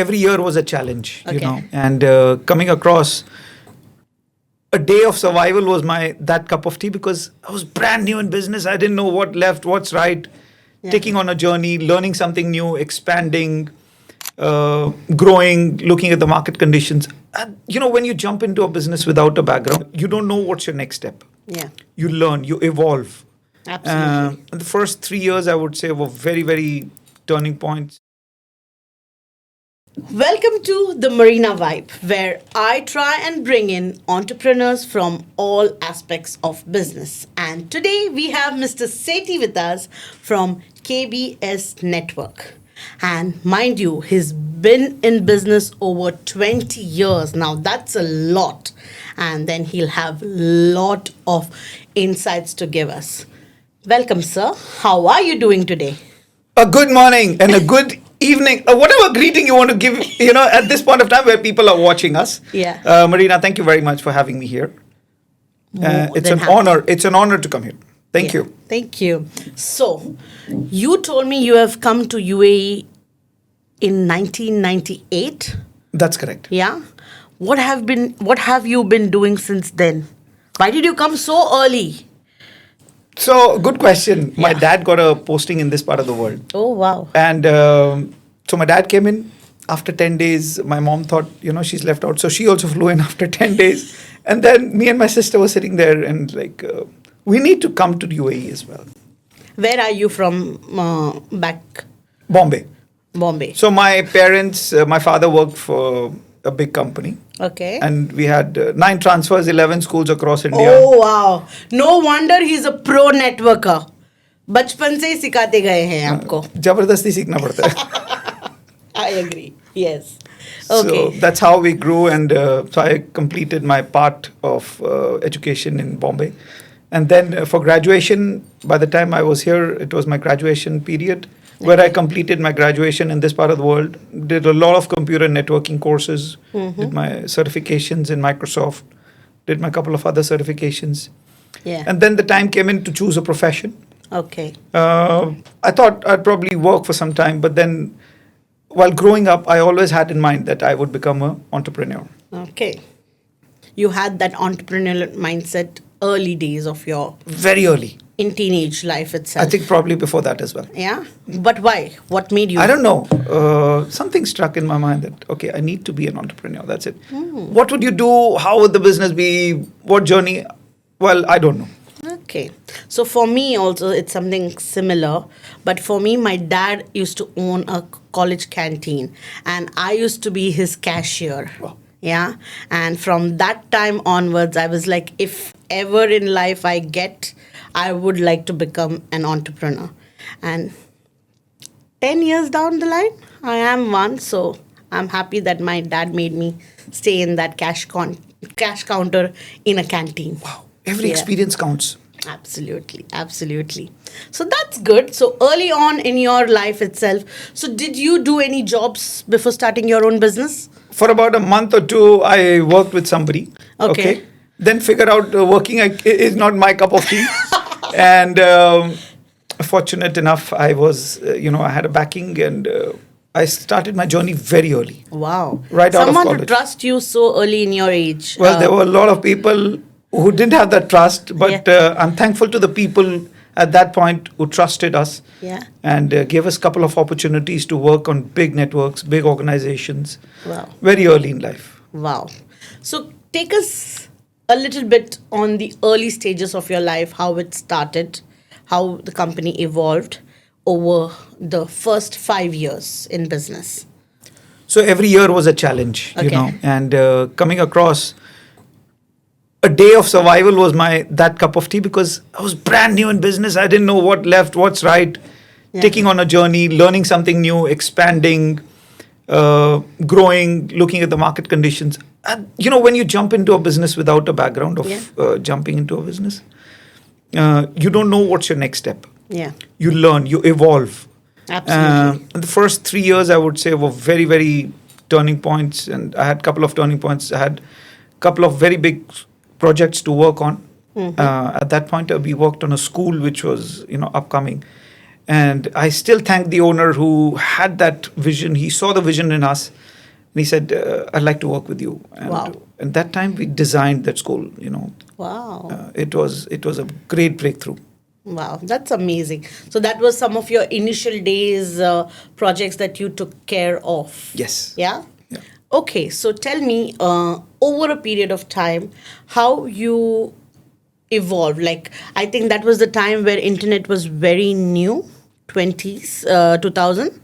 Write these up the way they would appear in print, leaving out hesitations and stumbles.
Every year was a challenge, Okay. and coming across a day of survival was that cup of tea because I was brand new in business. I didn't know what left, what's right, Yeah. taking on a journey, learning something new, expanding, growing, looking at the market conditions. When you jump into a business without a background, you don't know what's your next step. Yeah. You learn, you evolve. Absolutely. And the first 3 years, I would say, were very, very turning points. Welcome to the Marina Vibe, where I try and bring in entrepreneurs from all aspects of business. And today we have Mr. Sethi with us from KBS Network. And mind you, he's been in business over 20 years now. That's a lot. And then he'll have a lot of insights to give us. Welcome, sir. How are you doing today? A good morning and a good evening, whatever greeting you want to give, at this point of time where people are watching us. Yeah. Marina, thank you very much for having me here. It's than an happy. honor. It's an honor to come here. Thank Yeah. you. Thank you. So, you told me you have come to UAE in 1998. That's correct. Yeah. What have you been doing since then? Why did you come so early? So, good question. My Yeah. dad got a posting in this part of the world. Oh wow. And so my dad came in after 10 days. My mom thought, she's left out. So she also flew in after 10 days. And then me and my sister were sitting there and we need to come to UAE as well. Where are you from back Bombay. Bombay? So my parents, my father worked for a big company. Okay. And we had 9 transfers, 11 schools across India. Oh wow. No wonder he's a pro networker. बचपन से ही सिखाते गए हैं आपको. जबरदस्ती सीखना पड़ता है. I agree. Yes. Okay. So that's how we grew, and so I completed my part of education in Bombay. And then for graduation, by the time I was here, it was my graduation period where I completed my graduation in this part of the world, did a lot of computer networking courses, did my certifications in Microsoft, did my couple of other certifications. Yeah. And then the time came in to choose a profession. Okay. I thought I'd probably work for some time, but then while growing up, I always had in mind that I would become an entrepreneur. Okay. You had that entrepreneurial mindset early days of your Very early. in teenage life itself. I think probably before that as well. Yeah. But why? What made you? I don't know. Something struck in my mind that, okay, I need to be an entrepreneur. That's it. What would you do? How would the business be? What journey? Well, I don't know. Okay. So for me also it's something similar. But for me, my dad used to own a college canteen and I used to be his cashier. Wow. Yeah. And from that time onwards, I was like, if ever in life I would like to become an entrepreneur. And 10 years down the line, I am one. So I'm happy that my dad made me stay in that cash counter in a canteen. Wow. Every Yeah. experience counts. Absolutely, absolutely. So that's good. So early on in your life itself, so did you do any jobs before starting your own business? For about a month or two, I worked with somebody. Okay. Then figured out working is not my cup of tea. And fortunate enough, I was, I had a backing and I started my journey very early. Wow. Right out of Someone to college. trust you so early in your age. Well, there were a lot of people who didn't have that trust, but Yeah. I'm thankful to the people at that point who trusted us Yeah. and gave us a couple of opportunities to work on big networks, big organizations, Wow. very early in life. Wow. So take us a little bit on the early stages of your life, how it started, how the company evolved over the first 5 years in business. So every year was a challenge, Okay. and coming across a day of survival was that cup of tea because I was brand new in business. I didn't know what left, what's right, Yeah. taking on a journey, learning something new, expanding, growing, looking at the market conditions. And, when you jump into a business without a background of Yeah. jumping into a business, you don't know what's your next step. Yeah. You learn, you evolve. Absolutely. And the first 3 years, I would say, were very, very turning points. And I had a couple of turning points. I had a couple of very big projects to work on. At that point, we worked on a school which was, upcoming. And I still thank the owner who had that vision. He saw the vision in us he said, I'd like to work with you. And, Wow. and that time we designed that school, Wow. It was a great breakthrough. Wow, that's amazing. So that was some of your initial days projects that you took care of. Yes. Yeah? Yeah. Okay, so tell me, over a period of time, how you evolved. Like, I think that was the time where internet was very new, 20s, 2000.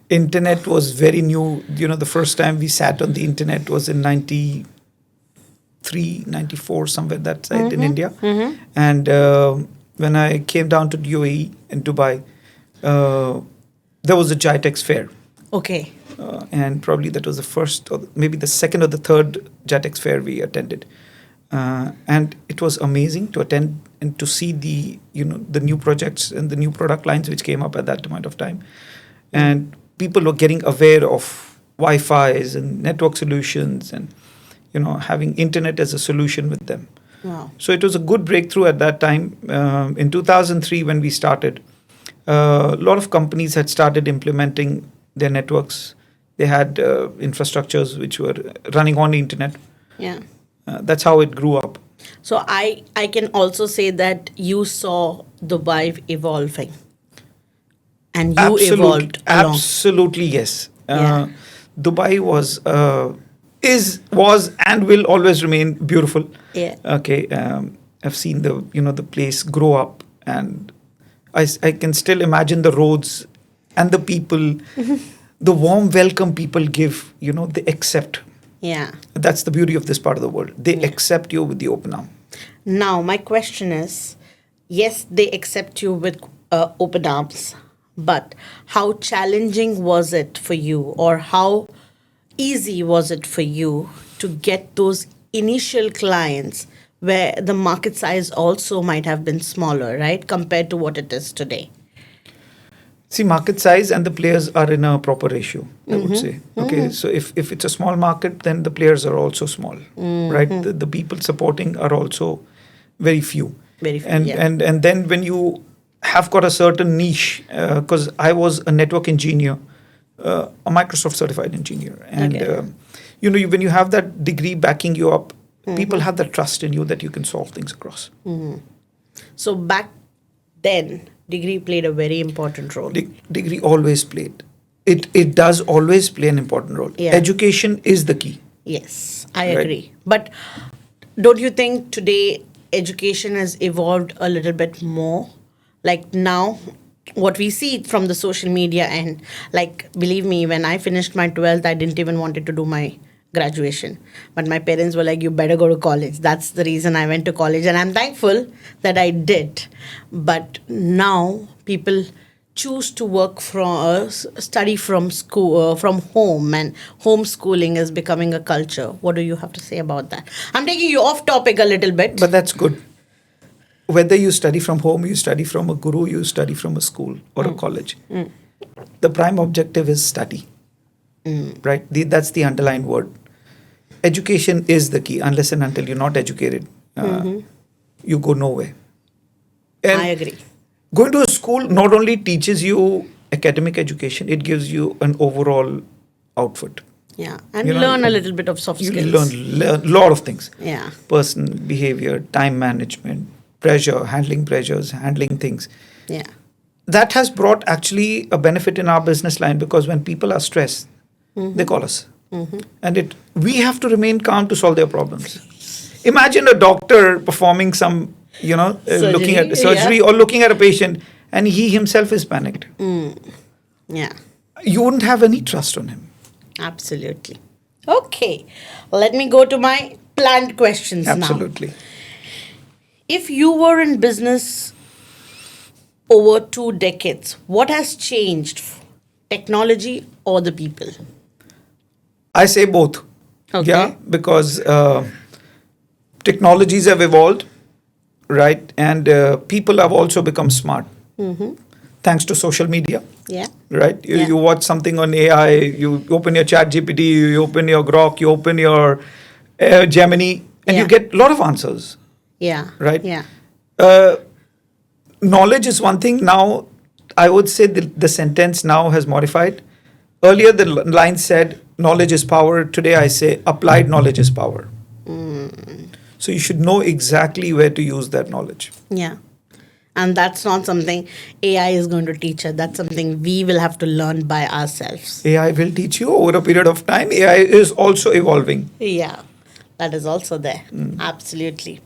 Internet was very new. The first time we sat on the internet was in 93, 94, somewhere that side in India. And when I came down to UAE in Dubai, there was a GITEX fair. Okay. And probably that was the first, or maybe the second or the third GITEX fair we attended. And it was amazing to attend and to see the new projects and the new product lines which came up at that point of time. And people were getting aware of Wi-Fi's and network solutions and, having internet as a solution with them. Wow. So it was a good breakthrough at that time. In 2003, when we started, a lot of companies had started implementing their networks. They had infrastructures which were running on the internet. Yeah. That's how it grew up. So I can also say that you saw Dubai evolving. And you evolved along. Absolutely, yes. Yeah. Dubai was and will always remain beautiful. Yeah. Okay. I've seen the place grow up, and I can still imagine the roads and the people, the warm welcome people give. They accept. Yeah. That's the beauty of this part of the world. They accept you with the open arm. Now, my question is, yes, they accept you with open arms, but how challenging was it for you, or how easy was it for you to get those initial clients where the market size also might have been smaller, right, compared to what it is today? See, market size and the players are in a proper ratio, I would say. Okay, so if it's a small market, then the players are also small, right? The people supporting are also very few. Very few, and, yeah. and then when you have got a certain niche, because I was a network engineer, a Microsoft certified engineer. And, Okay. when you have that degree backing you up, people have that trust in you that you can solve things across. So back then, degree played a very important role. Degree always played. It does always play an important role. Yeah. Education is the key. Yes, I Right. agree. But don't you think today education has evolved a little bit more? Like now, what we see from the social media, and like, believe me, when I finished my 12th, I didn't even wanted to do my graduation. But my parents were like, you better go to college. That's the reason I went to college. And I'm thankful that I did. But now people choose to work from, study from school, from home, and homeschooling is becoming a culture. What do you have to say about that? I'm taking you off topic a little bit. But that's good. Whether you study from home, you study from a guru, you study from a school or a college. The prime objective is study. Right? That's the underlying word. Education is the key. Unless and until you're not educated, you go nowhere. And I agree. going to a school not only teaches you academic education, it gives you an overall outfit. Yeah. And You know, learn a little bit of soft You skills. learn a lot of things. Yeah. Person behavior, time management, pressure, handling pressures, handling things. Yeah. That has brought actually a benefit in our business line, because when people are stressed, they call us. And we have to remain calm to solve their problems. Imagine a doctor performing some, looking at surgery, yeah. or looking at a patient, and he himself is panicked. Yeah. You wouldn't have any trust on him. Absolutely. Okay. Let me go to my planned questions now. Absolutely. If you were in business over 2 decades, what has changed? Technology or the people? I say both. Okay. Yeah, because technologies have evolved, right? And people have also become smart. Thanks to social media. Yeah. Right? Yeah. You watch something on AI, you open your chat GPT, you open your Grok, you open your Gemini, and Yeah. you get a lot of answers. Yeah. Right? Yeah. Knowledge is one thing. Now, I would say the sentence now has modified. Earlier, the line said, knowledge is power. Today I say applied knowledge is power. So you should know exactly where to use that knowledge. Yeah. And that's not something AI is going to teach us. That's something we will have to learn by ourselves. AI will teach you over a period of time. AI is also evolving. Yeah, that is also there. Absolutely.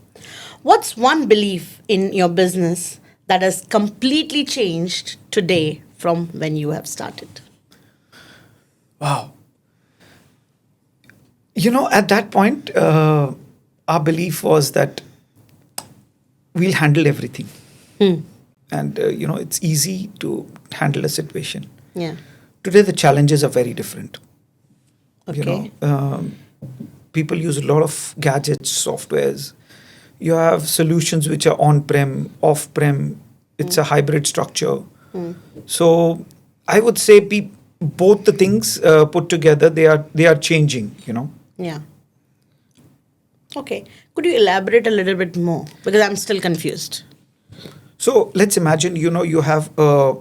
What's one belief in your business that has completely changed today from when you have started? Wow. At that point, our belief was that we'll handle everything. And, it's easy to handle a situation. Yeah. Today, the challenges are very different. Okay. People use a lot of gadgets, softwares. You have solutions which are on-prem, off-prem. It's a hybrid structure. So I would say both the things put together, they are changing, Yeah. Okay. Could you elaborate a little bit more? Because I'm still confused. So let's imagine, you have a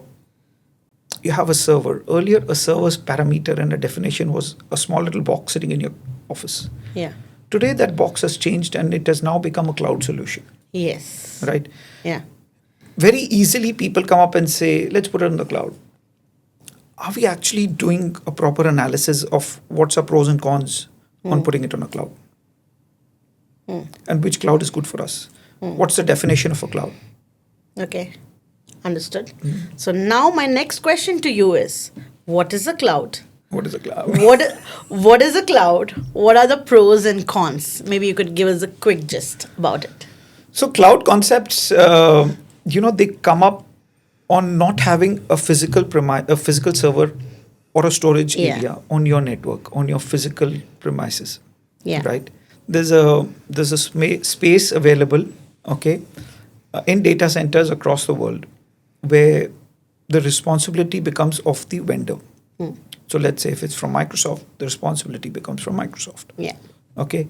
server. Earlier, a server's parameter and a definition was a small little box sitting in your office. Yeah. Today, that box has changed and it has now become a cloud solution. Yes. Right? Yeah. Very easily, people come up and say, let's put it in the cloud. Are we actually doing a proper analysis of what's our pros and cons on putting it on a cloud? And which cloud is good for us? What's the definition of a cloud? Okay. Understood. So now my next question to you is, what is a cloud? What is a cloud? What is a cloud? What are the pros and cons? Maybe you could give us a quick gist about it. So cloud concepts, they come up on not having a physical server or a storage area on your network, on your physical premises. Yeah. Right. There's a space available, okay, in data centers across the world, where the responsibility becomes of the vendor. So let's say if it's from Microsoft, the responsibility becomes from Microsoft. Yeah. Okay.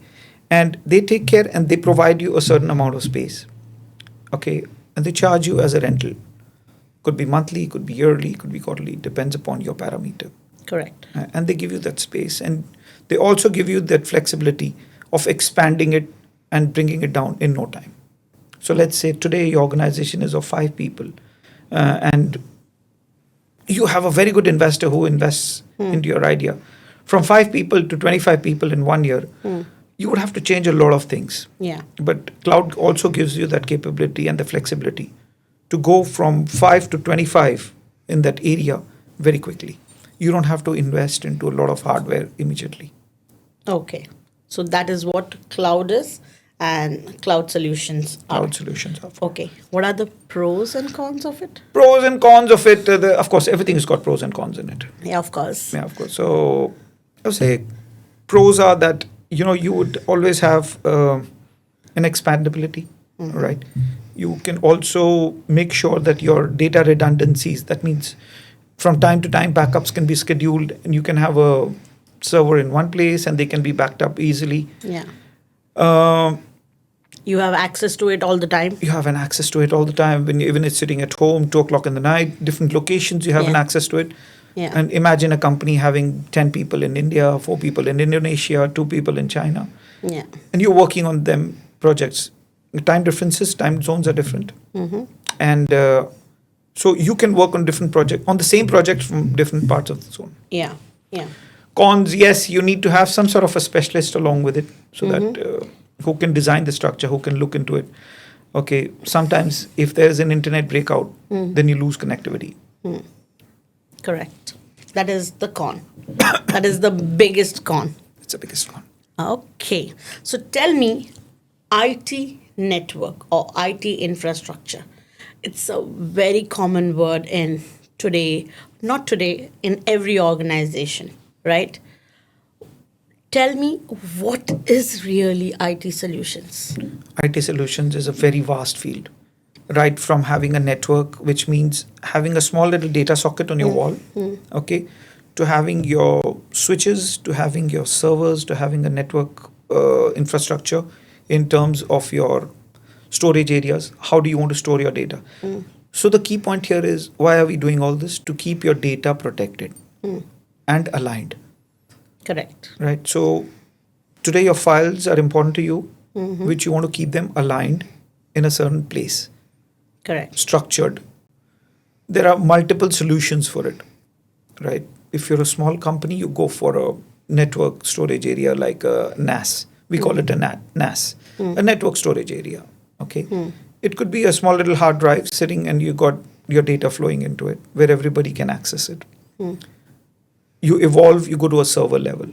And they take care and they provide you a certain amount of space. Okay. And they charge you as a rental. Could be monthly, could be yearly, could be quarterly, depends upon your parameter. Correct. And they give you that space. And they also give you that flexibility of expanding it and bringing it down in no time. So let's say today your organization is of 5 people and you have a very good investor who invests into your idea. From 5 people to 25 people in 1 year, you would have to change a lot of things. Yeah. But cloud also gives you that capability and the flexibility to go from 5 to 25 in that area very quickly. You don't have to invest into a lot of hardware immediately. Okay. So that is what cloud is and cloud solutions are. Cloud solutions are. Okay. What are the pros and cons of it? Pros and cons of it. Of course, everything has got pros and cons in it. Yeah, of course. Yeah, of course. So I would say pros are that, you would always have an expandability, right? You can also make sure that your data redundancies, that means from time to time backups can be scheduled and you can have a server in one place and they can be backed up easily. Yeah. You have access to it all the time. You have an access to it all the time. Even it's sitting at home, 2:00 in the night, different locations, you have an access to it. Yeah. And imagine a company having 10 people in India, 4 people in Indonesia, 2 people in China. Yeah. And you're working on them projects. Time differences, time zones are different. And so you can work on different projects, on the same project from different parts of the zone. Yeah. Yeah. Cons, yes, you need to have some sort of a specialist along with it so that who can design the structure, who can look into it. Okay, sometimes if there's an internet breakout, then you lose connectivity. Correct. That is the con. That is the biggest con. It's the biggest con. Okay. So tell me, IT network or IT infrastructure. It's a very common word in today, not today, in every organization, right? Tell me, what is really IT solutions? IT solutions is a very vast field, right from having a network, which means having a small little data socket on your wall, okay, to having your switches, to having your servers, to having a network infrastructure in terms of your storage areas. How do you want to store your data? So the key point here is, why are we doing all this? To keep your data protected and aligned. Correct. right? So today your files are important to you, Mm-hmm. which you want to keep them aligned in a certain place, Correct. structured. There are multiple solutions for it, right? If you're a small company, you go for a network storage area like a NAS. We call it a NAS, a network storage area. Okay. It could be a small little hard drive sitting and you got your data flowing into it where everybody can access it. You evolve, you go to a server level.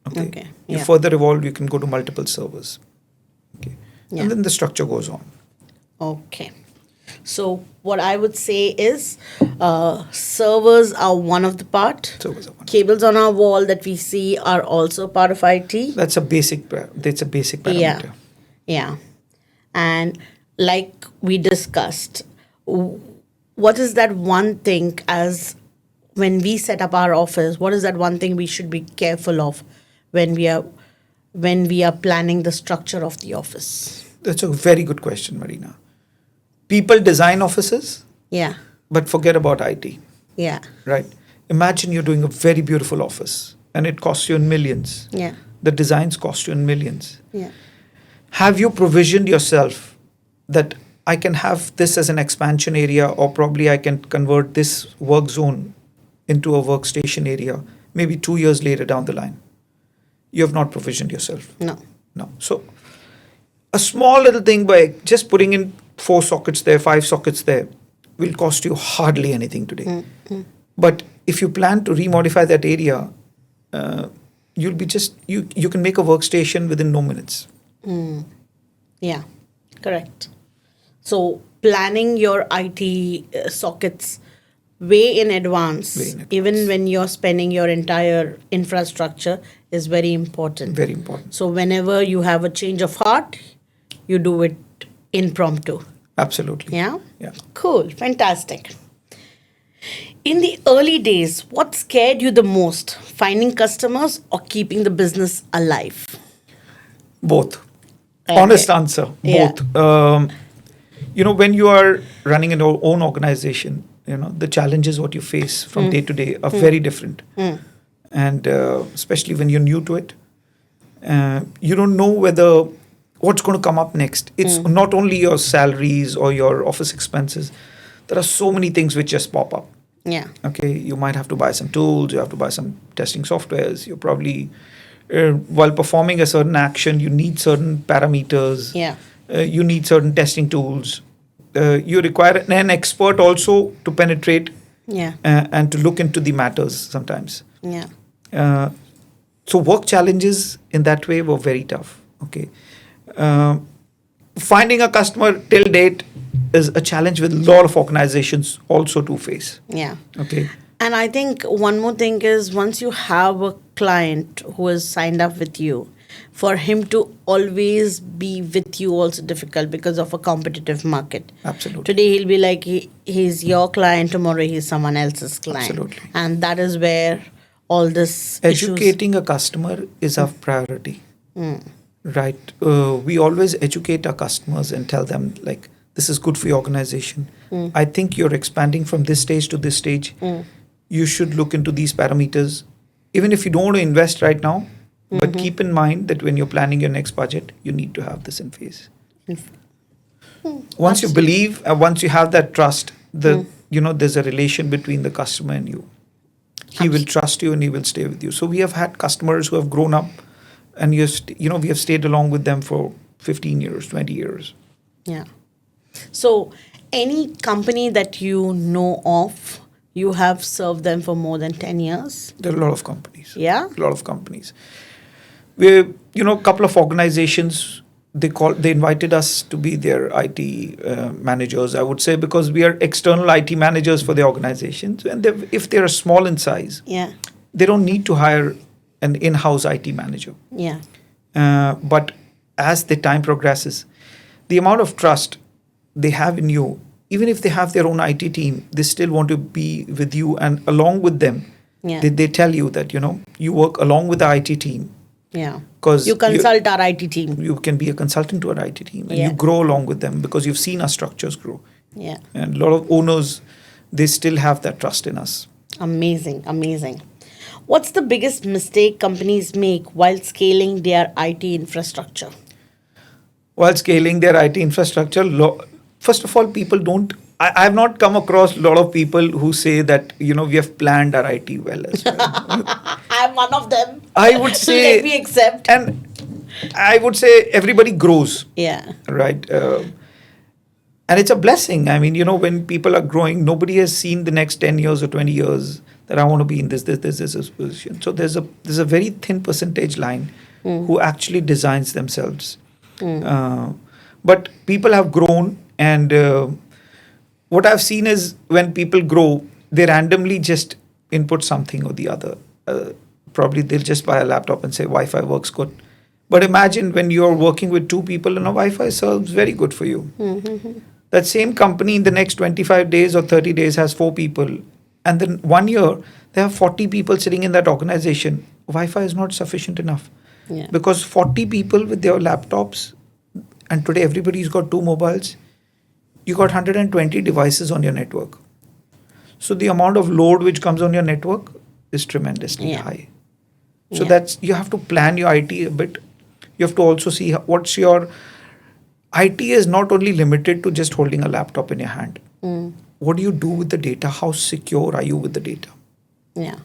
Okay. Okay, You yeah. further evolve, you can go to multiple servers. Okay. Yeah. And then the structure goes on. Okay. So what I would say is servers are one of the part. Servers are one. Cables on our wall that we see are also part of IT. That's a basic parameter. Yeah. And like we discussed, what is that one thing as when we set up our office, what is that one thing we should be careful of when we are planning the structure of the office? That's a very good question, Marina. People design offices, Yeah. but forget about IT, Yeah. right? Imagine you're doing a very beautiful office and it costs you in millions. Yeah. The designs cost you in millions. Yeah. Have you provisioned yourself that I can have this as an expansion area, or probably I can convert this work zone into a workstation area maybe 2 years later down the line? You have not provisioned yourself. No. No. So a small little thing by just putting in 4 sockets there, 5 sockets there will cost you hardly anything today. But if you plan to remodify that area, you'll be you can make a workstation within no minutes. Yeah. Correct. So planning your IT sockets way in advance, Way in advance. even when you're spending your entire infrastructure, is very important. Very important. So whenever you have a change of heart, you do it impromptu. Absolutely. Yeah? Yeah. Cool. Fantastic. In the early days, what scared you the most? Finding customers or keeping the business alive? Both. Okay. Honest answer. Yeah. Both. When you are running an own organization, the challenges what you face from day to day are very different. And especially when you're new to it, you don't know what's going to come up next. It's not only your salaries or your office expenses. There are so many things which just pop up. Yeah. Okay, you might have to buy some tools, you have to buy some testing softwares. You're probably, while performing a certain action, you need certain parameters. Yeah. You need certain testing tools. You require an expert also to penetrate Yeah. and to look into the matters sometimes. Yeah. So work challenges in that way were very tough. Okay, finding a customer till date is a challenge with a lot of organizations also to face. Yeah. Okay. And I think one more thing is once you have a client who is signed up with you, for him to always be with you also difficult because of a competitive market. Absolutely. Today he'll be like he's your client, tomorrow he's someone else's client. Absolutely. And that is where all this Educating a customer is our priority. Right. We always educate our customers and tell them like, this is good for your organization. I think you're expanding from this stage to this stage. You should look into these parameters. Even if you don't want to invest right now, but keep in mind that when you're planning your next budget, you need to have this in place. Once you believe, once you have that trust, there's a relation between the customer and you. He will trust you and he will stay with you. So we have had customers who have grown up and we have stayed along with them for 15 years, 20 years. Yeah. So any company that you know of, you have served them for more than 10 years? There are a lot of companies. Yeah? A lot of companies. We, a couple of organizations, they invited us to be their IT managers, I would say, because we are external IT managers for the organizations. And if they're small in size, Yeah. they don't need to hire an in-house IT manager. Yeah. But as the time progresses, the amount of trust they have in you, even if they have their own IT team, they still want to be with you. And along with them, Yeah. they tell you that, you work along with the IT team. Yeah. 'Cause you consult our IT team. You can be a consultant to our IT team and Yeah. you grow along with them because you've seen our structures grow. Yeah. And a lot of owners, they still have that trust in us. Amazing. Amazing. What's the biggest mistake companies make while scaling their IT infrastructure? While scaling their IT infrastructure, first of all, people don't. I have not come across a lot of people who say that we have planned our IT well as well. I'm one of them. I would say, Let me accept. and I would say everybody grows, Yeah. right? And it's a blessing. I mean, when people are growing, nobody has seen the next 10 years or 20 years that I want to be in this position. So there's a very thin percentage line who actually designs themselves. But people have grown, and what I've seen is when people grow, they randomly just input something or the other. Probably they'll just buy a laptop and say Wi-Fi works good. But imagine when you're working with two people and a Wi-Fi serves very good for you. That same company in the next 25 days or 30 days has 4 people. And then 1 year, they have 40 people sitting in that organization. Wi-Fi is not sufficient enough. Yeah. Because 40 people with their laptops, and today everybody's got 2 mobiles, you got 120 devices on your network. So the amount of load which comes on your network is tremendously high. So you have to plan your IT a bit. You have to also see what's your IT is not only limited to just holding a laptop in your hand. What do you do with the data? How secure are you with the data? Yeah.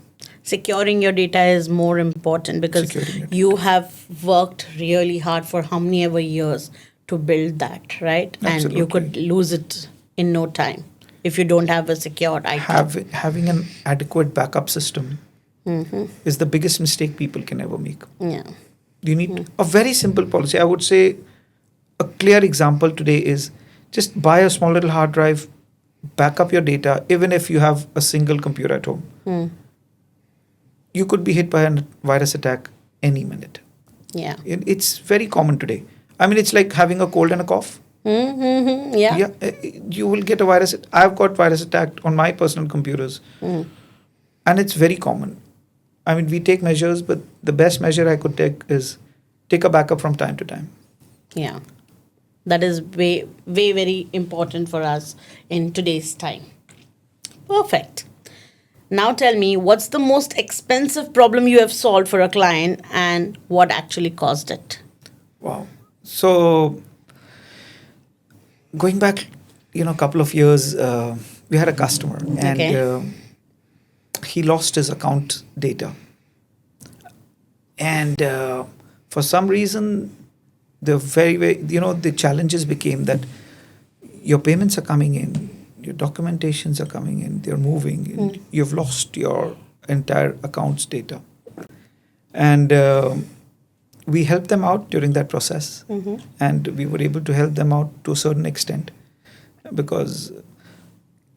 Securing your data is more important because you have worked really hard for how many ever years to build that, right? Absolutely. And you could lose it in no time if you don't have a secured IT. Having an adequate backup system is the biggest mistake people can ever make. Yeah. You need a very simple policy. I would say a clear example today is just buy a small little hard drive, back up your data, even if you have a single computer at home. You could be hit by a virus attack any minute. Yeah. It's very common today. I mean, it's like having a cold and a cough. Yeah. You will get a virus. I've got virus attacked on my personal computers. And it's very common. I mean, we take measures, but the best measure I could take is take a backup from time to time. Yeah. That is way, way, very important for us in today's time. Perfect. Now tell me, what's the most expensive problem you have solved for a client and what actually caused it? Wow. So going back, a couple of years, we had a customer and he lost his account data. And for some reason, the challenges became that your payments are coming in, your documentations are coming in, they're moving, and you've lost your entire accounts data. And we helped them out during that process. And we were able to help them out to a certain extent because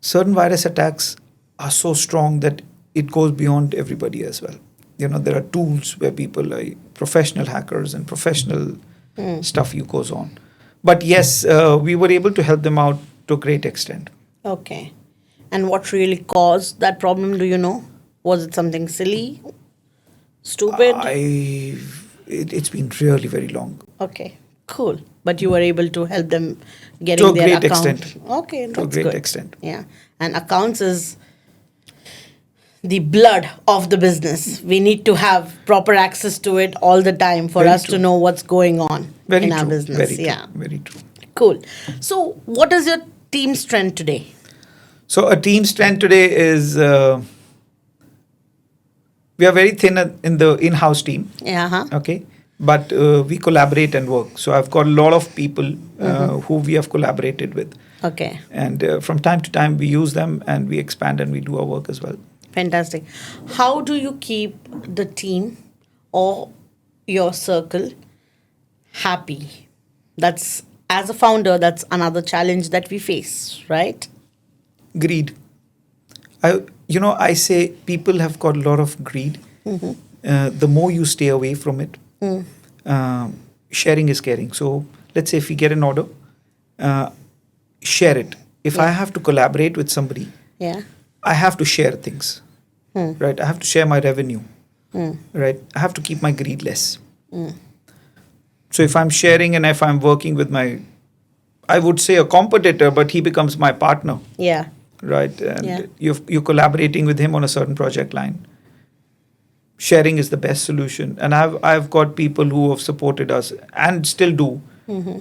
certain virus attacks are so strong that it goes beyond everybody as well. There are tools where people like professional hackers and professional stuff goes on. But yes, we were able to help them out to a great extent. Okay. And what really caused that problem, do you know? Was it something silly? Stupid? It's been really very long. Okay, cool. But you were able to help them getting their account. To a great extent. Okay, that's to a great good. extent. Yeah. And accounts is the blood of the business. We need to have proper access to it all the time for us to know what's going on in our business. Very true. Cool. So what is your team strength today? So a team strength today is we are very thin in the in-house team. Okay. But we collaborate and work. So I've got a lot of people who we have collaborated with. Okay. And from time to time we use them and we expand and we do our work as well. Fantastic. How do you keep the team or your circle happy? That's, as a founder, that's another challenge that we face, right? Greed. I say people have got a lot of greed. The more you stay away from it, sharing is caring. So let's say if we get an order, share it. If I have to collaborate with somebody, I have to share things, right? I have to share my revenue, right? I have to keep my greed less. So if I'm sharing and if I'm working with I would say a competitor, but he becomes my partner. Yeah. Right? And you're collaborating with him on a certain project line. sharing is the best solution. And I've got people who have supported us and still do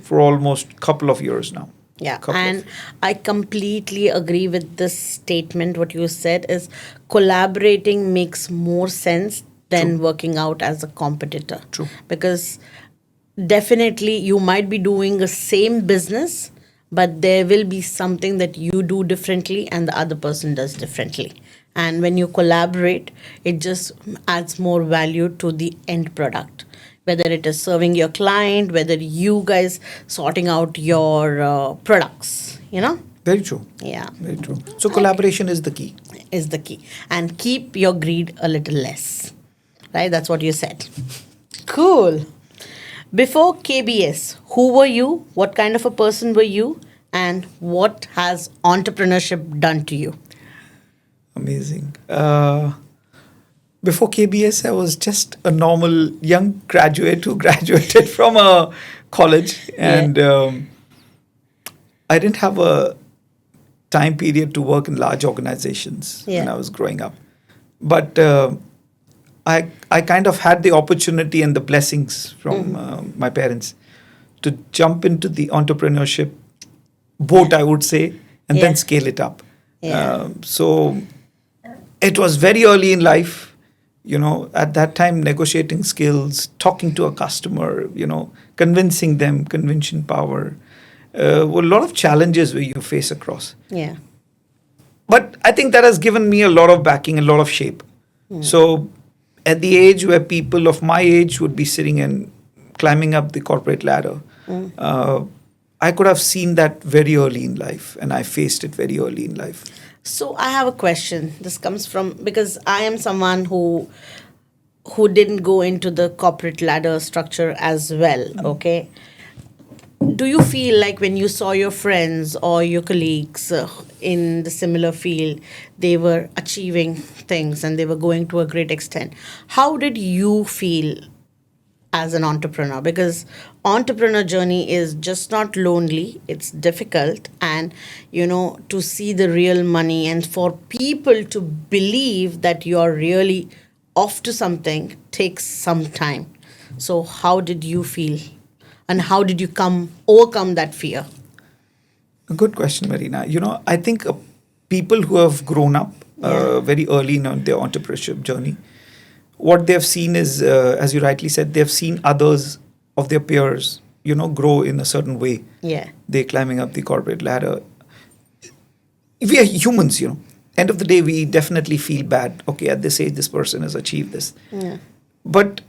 for almost couple of years now. Yeah, Couple of- and I completely agree with this statement. What you said is collaborating makes more sense than working out as a competitor. True. Because definitely you might be doing the same business, but there will be something that you do differently and the other person does differently. And when you collaborate, it just adds more value to the end product, whether it is serving your client, whether you guys sorting out your products, Very true. Yeah, Very true. So collaboration is the key. is the key. And keep your greed a little less. Right? That's what you said. Cool. Before KBS, who were you? What kind of a person were you? And what has entrepreneurship done to you? Amazing. Before KBS, I was just a normal young graduate who graduated from a college, and I didn't have a time period to work in large organizations when I was growing up. But I kind of had the opportunity and the blessings from my parents to jump into the entrepreneurship boat, I would say, and then scale it up. So it was very early in life. At that time, negotiating skills, talking to a customer, convincing them, convincing power, were a lot of challenges where you face across. Yeah. But I think that has given me a lot of backing, a lot of shape. So at the age where people of my age would be sitting and climbing up the corporate ladder, I could have seen that very early in life, and I faced it very early in life. So I have a question. This comes from, because I am someone who didn't go into the corporate ladder structure as well. Okay. Do you feel like when you saw your friends or your colleagues in the similar field, they were achieving things and they were going to a great extent? How did you feel as an entrepreneur? Because entrepreneur journey is just not lonely, it's difficult, and to see the real money and for people to believe that you're really off to something takes some time. So how did you feel, and how did you overcome that fear? A good question, Marina. I think people who have grown up very early in their entrepreneurship journey, what they've seen is, as you rightly said, they've seen others of their peers, grow in a certain way. Yeah. They're climbing up the corporate ladder. We are humans, End of the day, we definitely feel bad. Okay, at this age, this person has achieved this. Yeah. But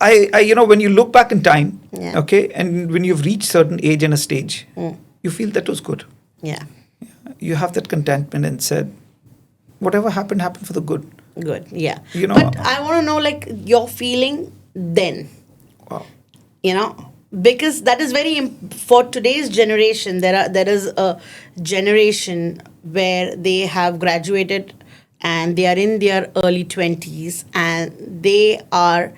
I when you look back in time, Yeah. okay, and when you've reached certain age and a stage, you feel that was good. Yeah. You have that contentment and said, whatever happened for the good. Good. Yeah. You know- But I want to know, like, your feeling then. Wow. Because that is for today's generation. There is a generation where they have graduated and they are in their early 20s and they are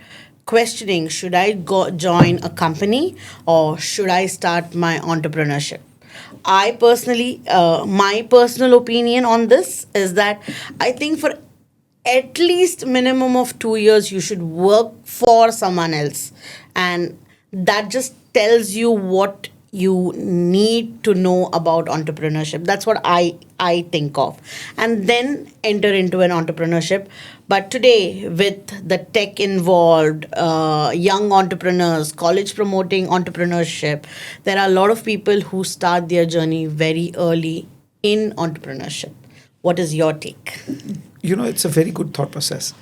questioning, should I join a company or should I start my entrepreneurship? I personally, my personal opinion on this is that I think for at least minimum of 2 years you should work for someone else, and that just tells you what you need to know about entrepreneurship. That's what I think of, and then enter into an entrepreneurship. But today, with the tech involved, young entrepreneurs, college promoting entrepreneurship, there are a lot of people who start their journey very early in entrepreneurship. What is your take? It's a very good thought process.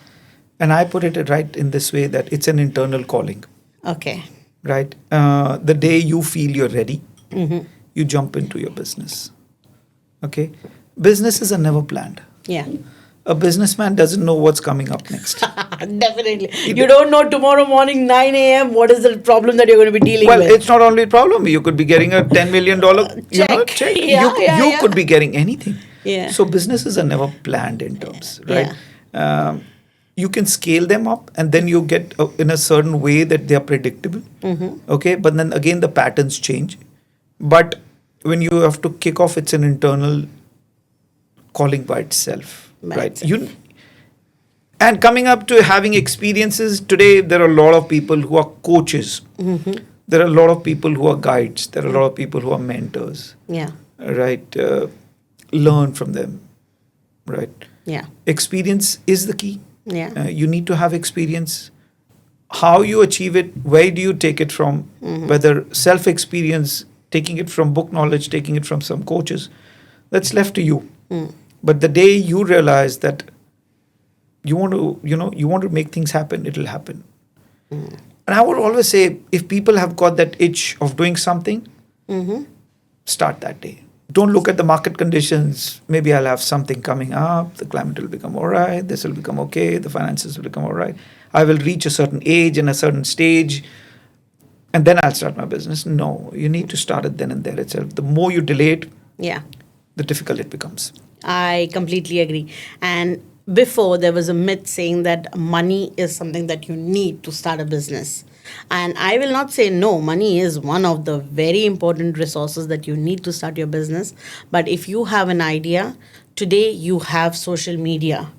And I put it right in this way, that it's an internal calling. Okay. Right? The day you feel you're ready, you jump into your business. Okay? Businesses are never planned. Yeah. A businessman doesn't know what's coming up next. Definitely. You don't know tomorrow morning 9 a.m. what is the problem that you're going to be dealing Well, with. it's not only a problem. You could be getting a $10 million check. Yeah, you could be getting anything. Yeah. So businesses are never planned in terms, right? You can scale them up and then you get in a certain way that they are predictable. Okay. But then again, the patterns change. But when you have to kick off, it's an internal calling by itself. Right. And coming up to having experiences, today there are a lot of people who are coaches. There are a lot of people who are guides. There are a lot of people who are mentors. Yeah. Right? Learn from them. Right? Yeah. Experience is the key. Yeah. You need to have experience. How you achieve it, where do you take it from, whether self-experience, taking it from book knowledge, taking it from some coaches, that's left to you. But the day you realize that you want to make things happen, it'll happen. And I would always say, if people have got that itch of doing something, start that day. Don't look at the market conditions. Maybe I'll have something coming up. The climate will become all right. This will become okay. The finances will become all right. I will reach a certain age and a certain stage, and then I'll start my business. No, you need to start it then and there itself. The more you delay it, Yeah. the difficult it becomes. I completely agree. And before, there was a myth saying that money is something that you need to start a business. And I will not say no, money is one of the very important resources that you need to start your business. But if you have an idea, today you have social media.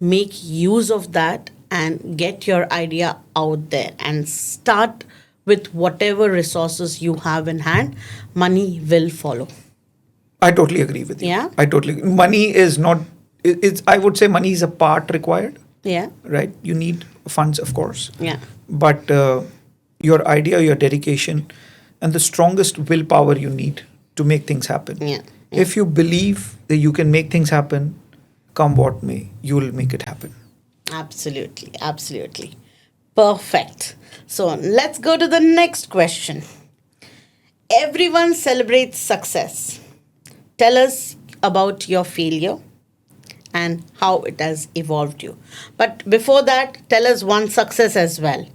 Make use of that and get your idea out there and start with whatever resources you have in hand. Money will follow. I totally agree with you. Yeah? Money is not, I would say money is a part required, Yeah. right? You need funds, of course. Yeah. But your idea, your dedication, and the strongest willpower you need to make things happen. Yeah. If you believe that you can make things happen, come what may, you will make it happen. Absolutely. Absolutely. Perfect. So let's go to the next question. Everyone celebrates success. Tell us about your failure and how it has evolved you. But before that, tell us one success as well.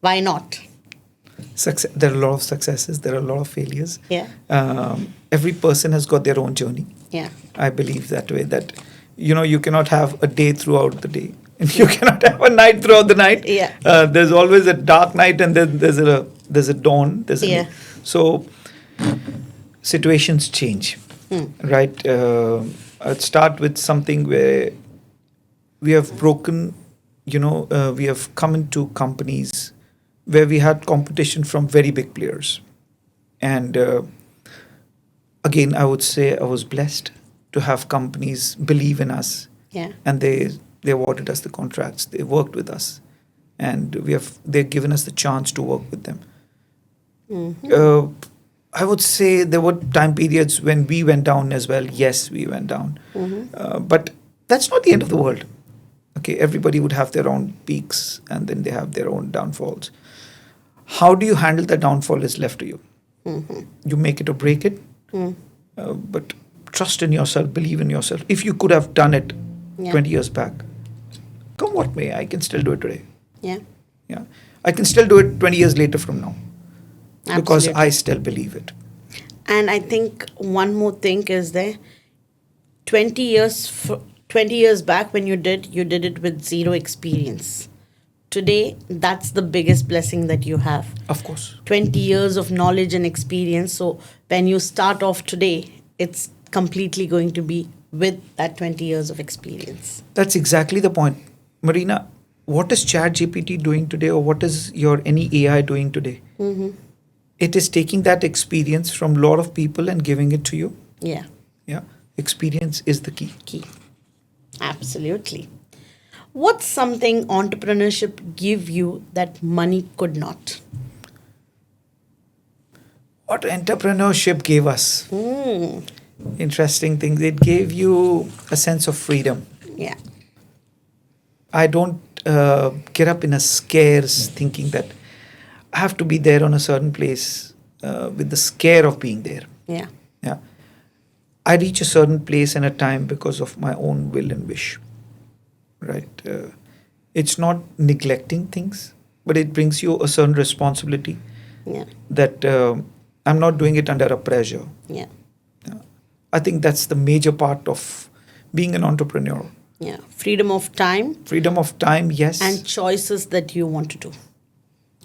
Why not? Success, there are a lot of successes, there are a lot of failures. Yeah. Every person has got their own journey. Yeah. I believe that way, that you cannot have a day throughout the day, and you cannot have a night throughout the night. Yeah. There's always a dark night, and then there's a dawn. Yeah. So situations change, right? I'd start with something where we have broken. We have come into companies where we had competition from very big players, and again, I would say I was blessed to have companies believe in us. Yeah. And they awarded us the contracts. They worked with us, and they've given us the chance to work with them. I would say there were time periods when we went down as well. Yes, we went down, but that's not the end of the world. Okay, everybody would have their own peaks, and then they have their own downfalls. How do you handle the downfall is left to you. You make it or break it, but trust in yourself, believe in yourself. If you could have done it 20 years back, come what may, I can still do it today. Yeah. Yeah, I can still do it 20 years later from now, because Absolutely. I still believe it. And I think one more thing is there. 20 years back when you did it with zero experience. Today, that's the biggest blessing that you have. Of course. 20 years of knowledge and experience. So when you start off today, it's completely going to be with that 20 years of experience. That's exactly the point. Marina, what is ChatGPT doing today, or what is your any AI doing today? It is taking that experience from a lot of people and giving it to you. Yeah. Yeah. Experience is the key. Key. Absolutely. What's something entrepreneurship give you that money could not? What entrepreneurship gave us? Interesting thing. It gave you a sense of freedom. Yeah. I don't get up in a scarce thinking that I have to be there on a certain place with the scare of being there. Yeah. Yeah. I reach a certain place and a time because of my own will and wish. Right. It's not neglecting things, but it brings you a certain responsibility Yeah. that I'm not doing it under a pressure. Yeah. Yeah. I think that's the major part of being an entrepreneur. Yeah. Freedom of time Freedom of time, yes. and choices that you want to do.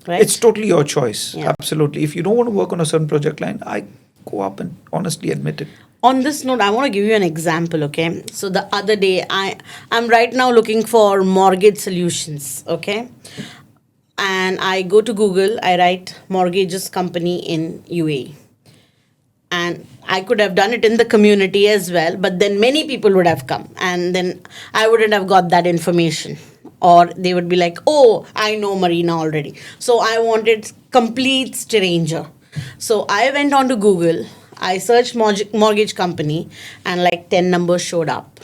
Right? It's totally your choice. Yeah. Absolutely. If you don't want to work on a certain project line, I go up and honestly admit it. On this note, I want to give you an example, okay? So the other day, I'm right now looking for mortgage solutions, okay? And I go to Google, I write mortgages company in UAE. And I could have done it in the community as well, but then many people would have come, and then I wouldn't have got that information. Or they would be like, oh, I know Marina already. So I wanted complete stranger. So I went on to Google, I searched mortgage company, and like 10 numbers showed up.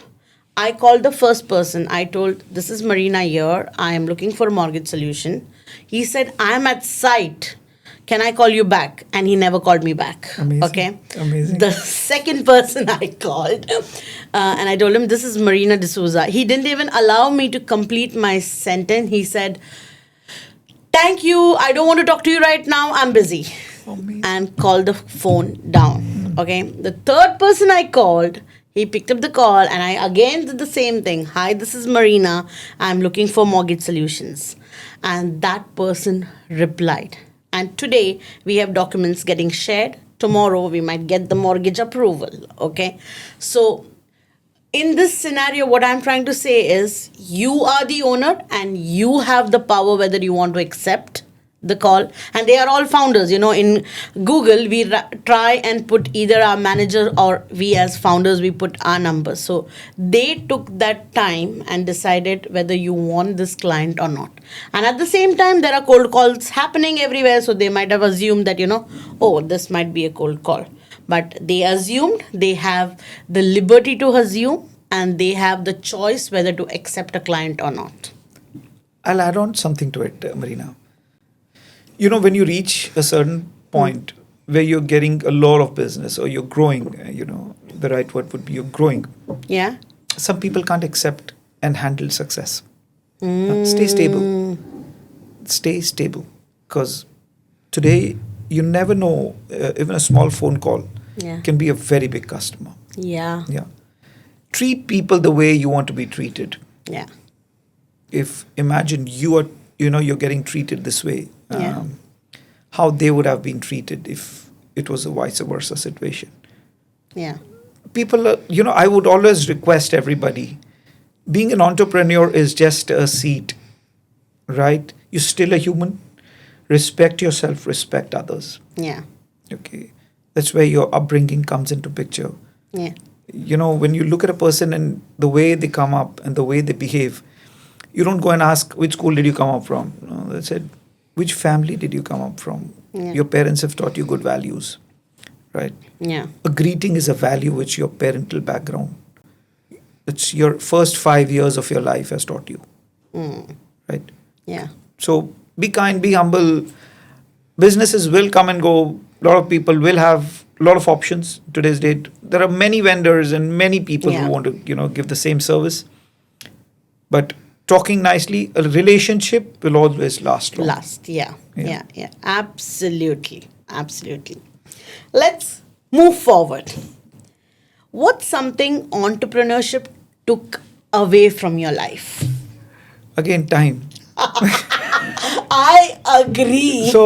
I called the first person. I told, this is Marina here. I am looking for a mortgage solution. He said, I'm at site. Can I call you back? And he never called me back. Amazing. Okay. Amazing. The second person I called, and I told him, this is Marina D'Souza. He didn't even allow me to complete my sentence. He said, thank you. I don't want to talk to you right now. I'm busy. Amazing. And called the phone down. Okay. The third person I called, he picked up the call, and I again did the same thing. Hi, this is Marina. I'm looking for mortgage solutions. And that person replied. And today we have documents getting shared. Tomorrow we might get the mortgage approval. Okay. So in this scenario, what I'm trying to say is you are the owner and you have the power whether you want to accept the call. And they are all founders. In Google, we try and put either our manager or we as founders, we put our numbers. So they took that time and decided whether you want this client or not. And at the same time, there are cold calls happening everywhere. So they might have assumed that, oh, this might be a cold call. But they assumed, they have the liberty to assume, and they have the choice whether to accept a client or not. I'll add on something to it, Marina. When you reach a certain point where you're getting a lot of business or you're growing, the right word would be you're growing. Yeah. Some people can't accept and handle success. Stay stable. Stay stable. Because today, you never know, even a small phone call can be a very big customer. Yeah. Yeah. Treat people the way you want to be treated. Yeah. If imagine you're getting treated this way, Yeah. how they would have been treated if it was a vice versa situation. Yeah. People, I would always request everybody, being an entrepreneur is just a seat, right? You're still a human. Respect yourself, respect others. Yeah. Okay. That's where your upbringing comes into picture. Yeah. When you look at a person and the way they come up and the way they behave, you don't go and ask, which school did you come up from? No, they said, which family did you come up from? Yeah. Your parents have taught you good values, right? Yeah. A greeting is a value which your parental background, it's your first 5 years of your life has taught you, right? Yeah. So be kind, be humble. Businesses will come and go. A lot of people will have a lot of options today's date. There are many vendors and many people who want to, give the same service. But talking nicely, a relationship will always last long. Yeah. Absolutely. Let's move forward. What's something entrepreneurship took away from your life? Again, time. I agree. So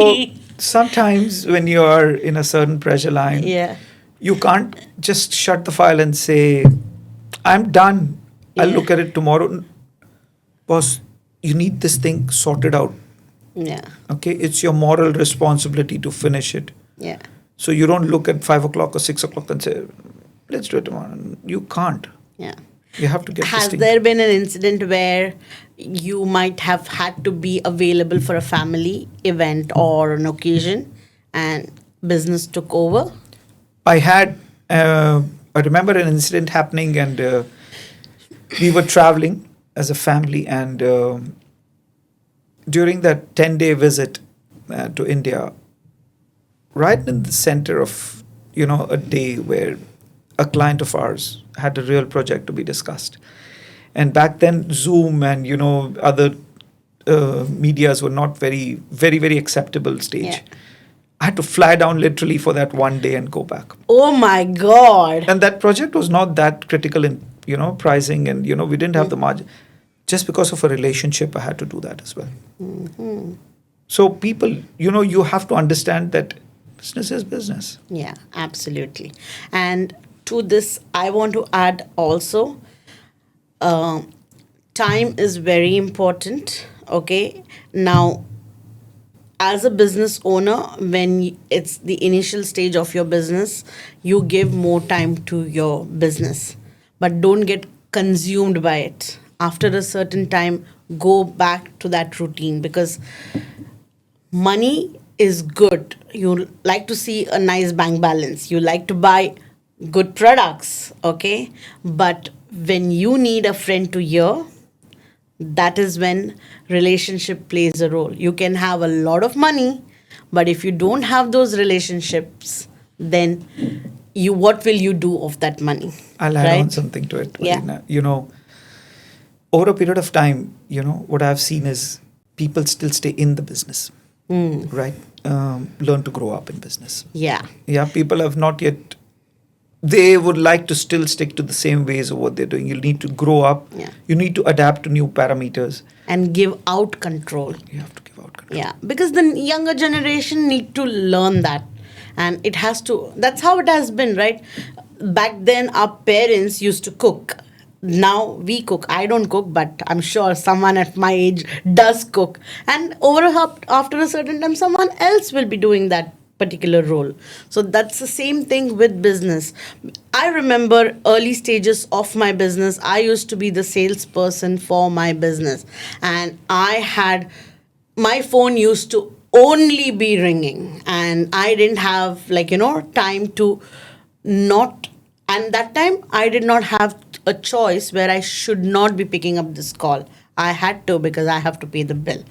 sometimes when you are in a certain pressure line, you can't just shut the file and say, I'm done. I'll look at it tomorrow. Boss, you need this thing sorted out. Yeah. Okay, it's your moral responsibility to finish it. Yeah. So you don't look at 5 o'clock or 6 o'clock and say, let's do it tomorrow. You can't. Yeah. You have to get Has this thing. there been an incident where you might have had to be available for a family event or an occasion and business took over? I remember an incident happening, and we were traveling as a family, and during that 10-day visit to India, right in the center of, a day where a client of ours had a real project to be discussed. And back then, Zoom and, other medias were not very, very, very acceptable stage. Yeah. I had to fly down literally for that one day and go back. Oh my God. And that project was not that critical in, pricing, and, we didn't have the margin. Just because of a relationship, I had to do that as well. Mm-hmm. So people, you have to understand that business is business. Yeah, absolutely. And to this, I want to add also, uh, time is very important. Okay. Now, as a business owner, when it's the initial stage of your business, you give more time to your business, but don't get consumed by it. After a certain time, go back to that routine, because money is good. You like to see a nice bank balance, you like to buy good products, okay? But when you need a friend to hear, that is when relationship plays a role. You can have a lot of money, but if you don't have those relationships, then you what will you do of that money? I'll add on Right? something to it, Yeah. Marina. Over a period of time, what I've seen is people still stay in the business, right? Learn to grow up in business. Yeah. Yeah, people have not yet. They would like to still stick to the same ways of what they're doing. You need to grow up. Yeah. You need to adapt to new parameters. And give out control. You have to give out control. Yeah, because the younger generation need to learn that, and it has to. That's how it has been, right? Back then, our parents used to cook. Now we cook. I don't cook, but I'm sure someone at my age does cook. And after a certain time, someone else will be doing that particular role. So that's the same thing with business. I remember early stages of my business, I used to be the salesperson for my business, and I had my phone used to only be ringing, and I didn't have, time to not. And that time I did not have a choice where I should not be picking up this call. I had to, because I have to pay the bill.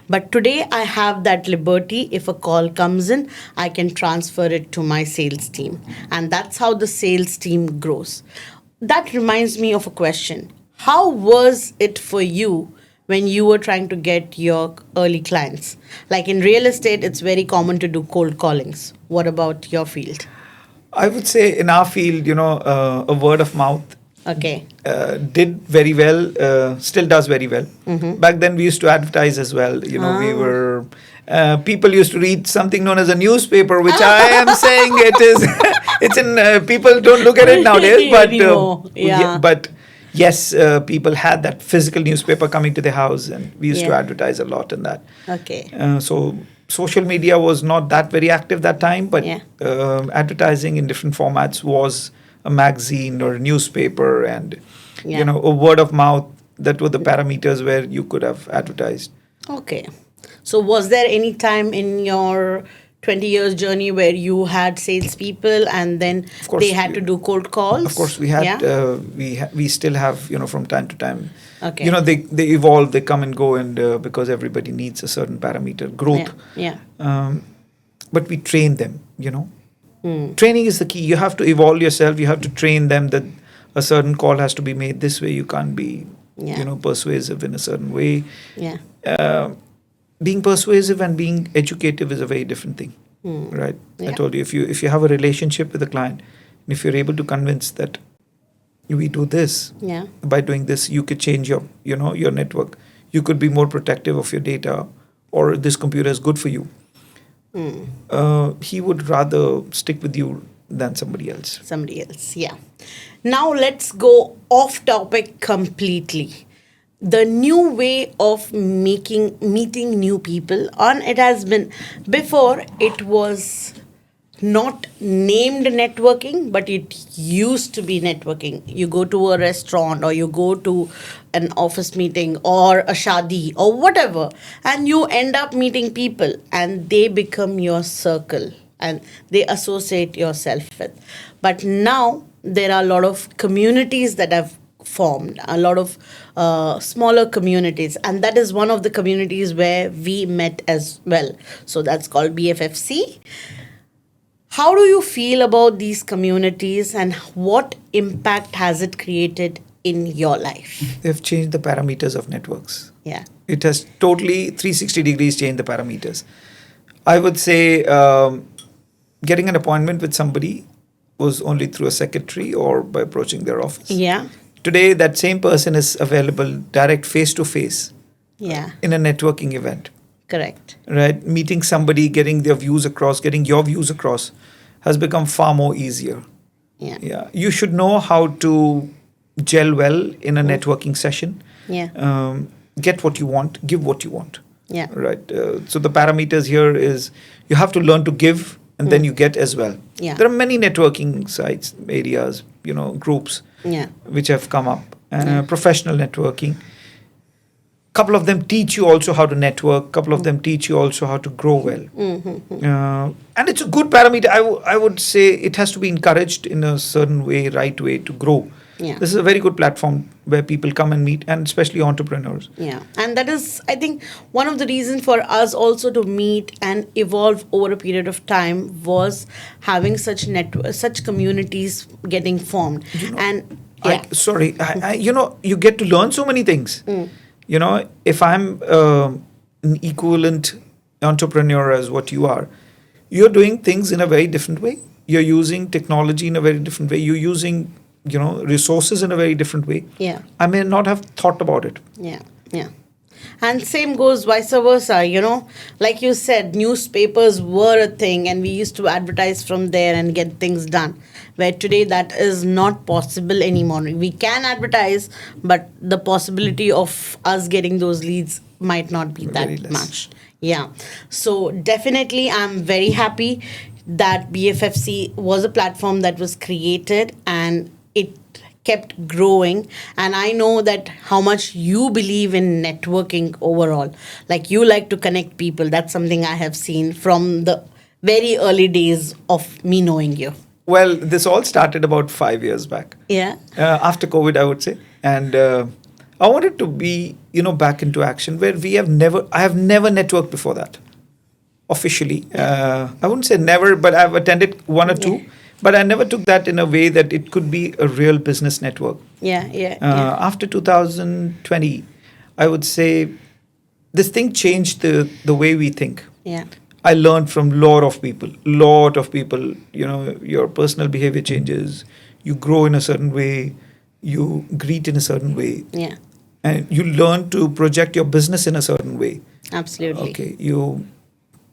But today I have that liberty. If a call comes in, I can transfer it to my sales team. And that's how the sales team grows. That reminds me of a question. How was it for you when you were trying to get your early clients? Like in real estate, it's very common to do cold callings. What about your field? I would say in our field, a word of mouth Okay. did very well, still does very well. Back then, we used to advertise as well. We were. People used to read something known as a newspaper, which I am saying it is. It's in. People don't look at it nowadays, but Anymore, yeah. but yes, people had that physical newspaper coming to their house, and we used to Yeah. advertise a lot in that. Okay. So social media was not that very active that time, but Yeah. advertising in different formats was a magazine or a newspaper, and Yeah. a word of mouth. That were the parameters where you could have advertised. Okay. So, was there any time in your 20 years journey where you had salespeople and then Of course, they had to do cold calls? Of course, we had. Yeah? We still have. From time to time. Okay. They evolve. They come and go, and because everybody needs a certain parameter growth. Yeah. But we train them. Training is the key. You have to evolve yourself. You have to train them that a certain call has to be made this way. You can't be, Yeah. persuasive in a certain way. Yeah. Being persuasive and being educative is a very different thing, right? I Yeah. told you, if you have a relationship with a client, and if you're able to convince that we do this, Yeah. by doing this, you could change your network. You could be more protective of your data, or this computer is good for you. He would rather stick with you than somebody else. Somebody else. Yeah. Now, let's go off topic completely. The new way of meeting new people, and it has been, before it was not named networking, but it used to be networking. You go to a restaurant, or you go to an office meeting, or a shadi, or whatever, and you end up meeting people, and they become your circle, and they associate yourself with. But now there are a lot of communities that have formed, a lot of smaller communities, and that is one of the communities where we met as well. So that's called BFFC. How do you feel about these communities, and what impact has it created in your life? They've changed the parameters of networks. Yeah. It has totally 360 degrees changed the parameters. I would say getting an appointment with somebody was only through a secretary or by approaching their office. Yeah. Today, that same person is available direct face to face Yeah. in a networking event. Correct. Right? Meeting somebody, getting their views across, getting your views across has become far more easier. Yeah. Yeah. You should know how to gel well in a networking session. Yeah. Get what you want, give what you want. Yeah. Right. So the parameters here is you have to learn to give and then you get as well. Yeah. There are many networking sites, areas, groups Yeah. which have come up. Professional networking. Couple of them teach you also how to network. Couple of them teach you also how to grow well. And it's a good parameter. I would say it has to be encouraged in a certain way, right way to grow. Yeah. This is a very good platform where people come and meet, and especially entrepreneurs. Yeah, and that is, I think, one of the reasons for us also to meet and evolve over a period of time was having such communities getting formed. And yeah, You get to learn so many things. If I'm an equivalent entrepreneur as what you are, you're doing things in a very different way. You're using technology in a very different way. You're using resources in a very different way. Yeah. I may not have thought about it. Yeah, yeah. And same goes vice versa, like you said, newspapers were a thing and we used to advertise from there and get things done. Where today that is not possible anymore. We can advertise, but the possibility of us getting those leads might not be Very that less. much. Yeah. So definitely I'm very happy that BFFC was a platform that was created and it kept growing. And I know that how much you believe in networking overall. Like you like to connect people. That's something I have seen from the very early days of me knowing you. Well, this all started about 5 years back. Yeah. After COVID, I would say. And I wanted to be, back into action where I have never networked before that. Officially. I wouldn't say never, but I've attended one or two. But I never took that in a way that it could be a real business network. Yeah. After 2020, I would say this thing changed the way we think. Yeah. I learned from lot of people. Your personal behavior changes. You grow in a certain way. You greet in a certain way. Yeah. And you learn to project your business in a certain way. Absolutely. Okay.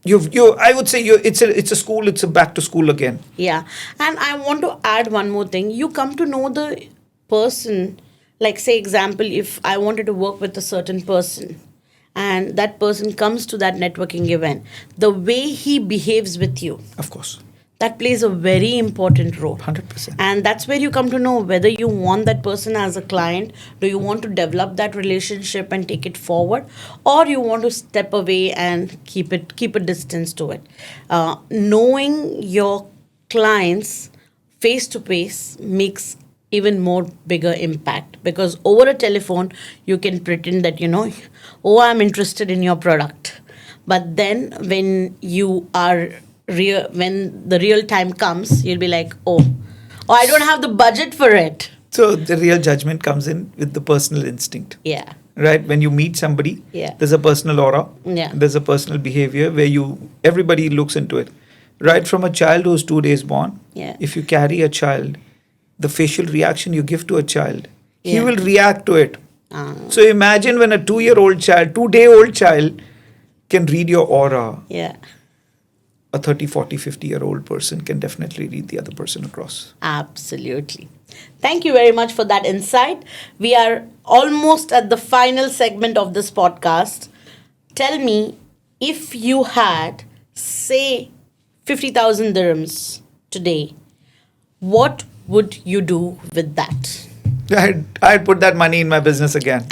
I would say it's a school. It's a back to school again. Yeah. And I want to add one more thing. You come to know the person, like say example, if I wanted to work with a certain person and that person comes to that networking event, the way he behaves with you, Of course. that plays a very important role. 100%. And that's where you come to know whether you want that person as a client, do you want to develop that relationship and take it forward, or you want to step away and keep a distance to it. Knowing your clients face to face makes even more bigger impact, because over a telephone you can pretend that I'm interested in your product, but then when you are when the real time comes, you'll be like, oh, I don't have the budget for it. So the real judgment comes in with the personal instinct. Yeah. Right? When you meet somebody, Yeah. there's a personal aura. Yeah. There's a personal behavior where everybody looks into it. Right from a child who's 2 days born, Yeah. if you carry a child, the facial reaction you give to a child, he Yeah. will react to it. Ah. So imagine when a 2-day-old child can read your aura. Yeah. A 30, 40, 50-year-old person can definitely read the other person across. Absolutely. Thank you very much for that insight. We are almost at the final segment of this podcast. Tell me, if you had, say, 50,000 dirhams today, what would you do with that? I'd put that money in my business again.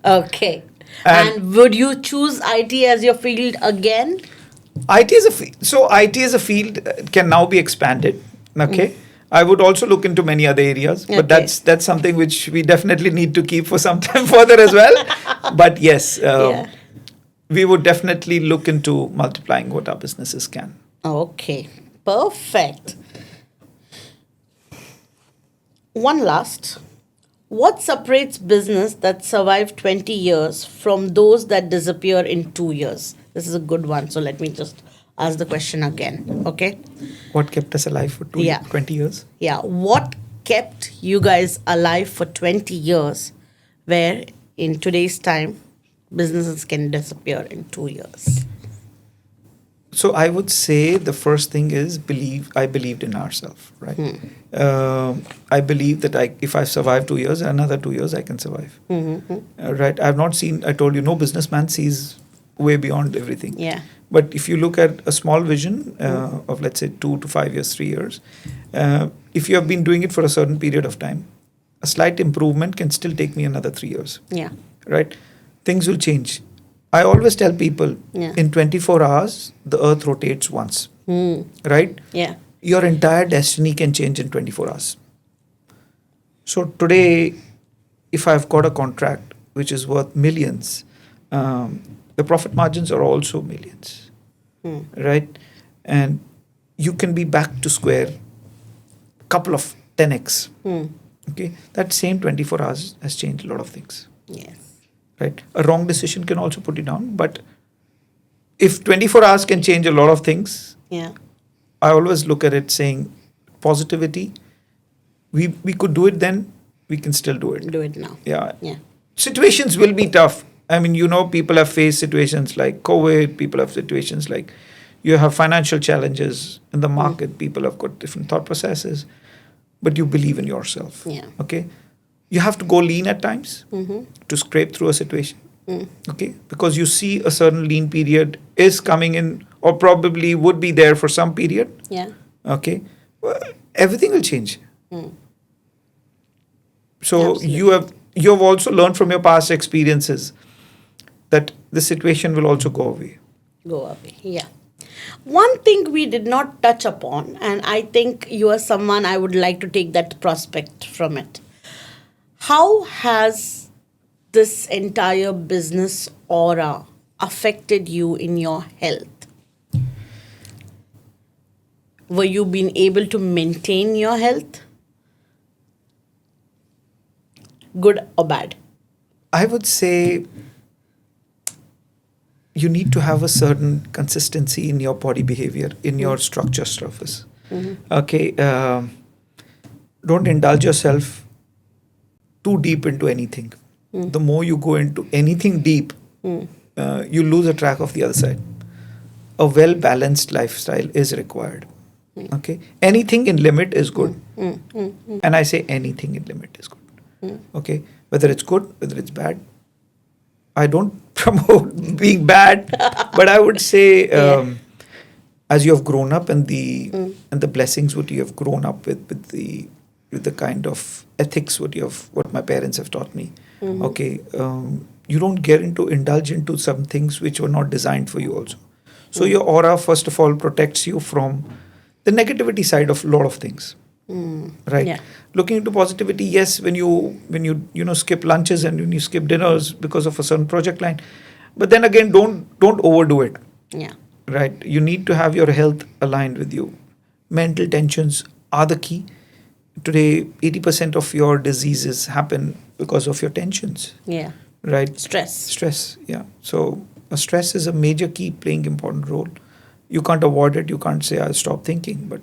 Okay. And would you choose IT as your field again? IT is a field can now be expanded. Okay. I would also look into many other areas, but Okay. that's something which we definitely need to keep for some time further as well. But yes, we would definitely look into multiplying what our businesses can. Okay, perfect. One last. What separates business that survive 20 years from those that disappear in 2 years? This is a good one. So let me just ask the question again. Okay? What kept us alive for 20 years? Yeah. What kept you guys alive for 20 years where in today's time businesses can disappear in 2 years? So I would say the first thing is I believed in ourselves, right? I believe that if I survive 2 years, another 2 years I can survive. Right? I've not seen. I told you, no businessman sees way beyond everything. Yeah. But if you look at a small vision of, let's say, 2 to 5 years, 3 years, if you have been doing it for a certain period of time, a slight improvement can still take me another 3 years. Yeah. Right? Things will change. I always tell people, in 24 hours, the earth rotates once. Right? Yeah. Your entire destiny can change in 24 hours. So today, if I've got a contract which is worth millions, the profit margins are also millions. Right? And you can be back to square couple of 10x. Okay? That same 24 hours has changed a lot of things. Yes. Right? A wrong decision can also put you down. But if 24 hours can change a lot of things, Yeah. I always look at it saying positivity. We could do it then, we can still do it. Do it now. Yeah. Yeah. Situations will be tough. I mean, people have faced situations like COVID, people have situations like you have financial challenges in the market, people have got different thought processes, but you believe in yourself. Yeah. Okay? You have to go lean at times to scrape through a situation. Okay? Because you see a certain lean period is coming in or probably would be there for some period. Yeah. Okay? Well, everything will change. So Absolutely. you have also learned from your past experiences that the situation will also go away. Go away. Yeah. One thing we did not touch upon, and I think you are someone I would like to take that prospect from it. How has this entire business aura affected you in your health? Were you being able to maintain your health? Good or bad? I would say you need to have a certain consistency in your body behavior, in your structure surface. Okay, don't indulge yourself too deep into anything. The more you go into anything deep, you lose a track of the other side. A well-balanced lifestyle is required. Okay, anything in limit is good, and I say anything in limit is good. Okay, whether it's good, whether it's bad. I don't promote being bad, but I would say as you have grown up and the blessings what you have grown up with the kind of ethics what my parents have taught me. Okay, you don't get into indulge into some things which were not designed for you also. So your aura first of all protects you from the negativity side of a lot of things. Right. Yeah. Looking into positivity, yes, when you skip lunches and when you skip dinners because of a certain project line, but then again, don't overdo it. Yeah. Right. You need to have your health aligned with you. Mental tensions are the key. Today, 80% of your diseases happen because of your tensions. Yeah. Right. Stress. Yeah. So stress is a major key playing important role. You can't avoid it. You can't say I'll stop thinking, but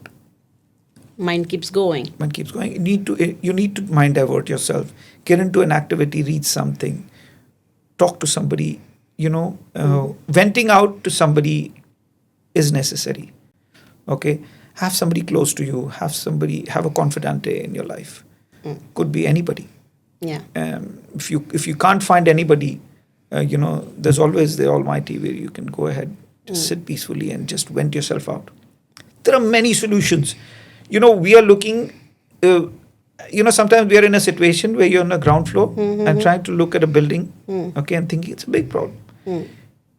Mind keeps going. mind keeps going. You need to mind divert yourself. Get into an activity, read something, talk to somebody. Venting out to somebody is necessary. Okay, have somebody close to you. Have a confidante in your life. Could be anybody. Yeah. If you can't find anybody, there's always the Almighty where you can go ahead, just sit peacefully and just vent yourself out. There are many solutions. We are looking, sometimes we are in a situation where you're on the ground floor and trying to look at a building, okay, and thinking it's a big problem.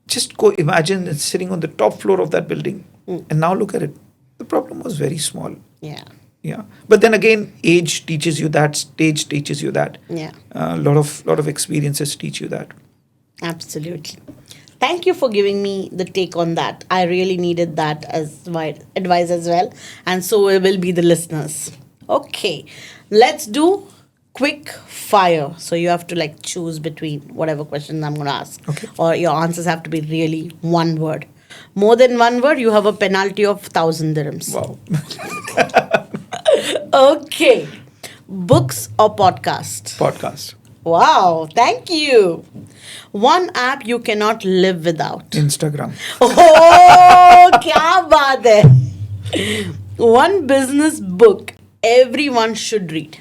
Just go imagine it's sitting on the top floor of that building and now look at it. The problem was very small. Yeah. Yeah. But then again, age teaches you that, stage teaches you that. Yeah. A lot of experiences teach you that. Absolutely. Thank you for giving me the take on that. I really needed that as my advice as well. And so will be the listeners. Okay. Let's do quick fire. So you have to choose between whatever questions I'm going to ask. Okay. Or your answers have to be really one word. More than one word, you have a penalty of 1,000 dirhams. Wow. Okay. Books or podcast? Podcast. Wow. Thank you. One app you cannot live without. Instagram. क्या बात है? One business book everyone should read.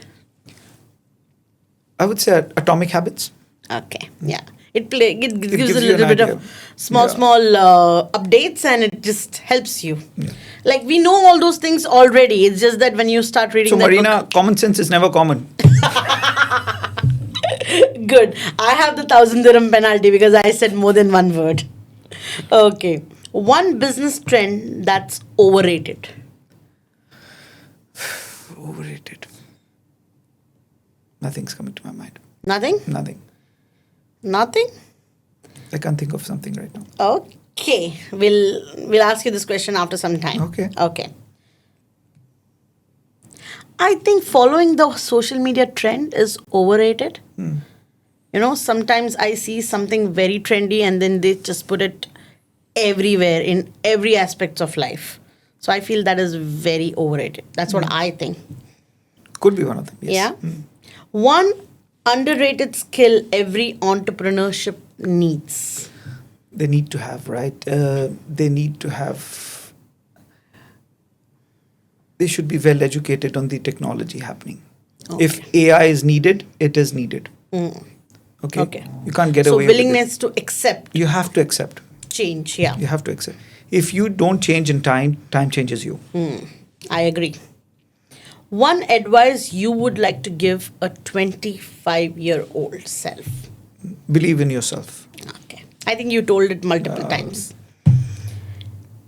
I would say Atomic Habits. Okay, yeah. It gives gives a you an little bit idea. of small updates, and it just helps you. Yeah. Like, we know all those things already. It's just that when you start reading So, that Marina, book, common sense is never common. good. I have the 1,000 dirham penalty because I said more than one word. Okay. One business trend that's overrated. Overrated. Nothing's coming to my mind. Nothing? Nothing. Nothing? I can't think of something right now. Okay. We'll ask you this question after some time. Okay. Okay. I think following the social media trend is overrated. You know, sometimes I see something very trendy and then they just put it everywhere in every aspect of life. So I feel that is very overrated. That's what I think. Could be one of them. Yes. Yeah. One underrated skill every entrepreneurship needs. They need to have, right? They need to have. They should be well educated on the technology happening. Okay. If AI is needed, it is needed. Okay. You can't get So away with willingness to accept it. You have to accept. change. Yeah. You have to accept. If you don't change in time, time changes you. I agree. One advice you would like to give a 25-year-old self. Believe in yourself. Okay. I think you told it multiple times.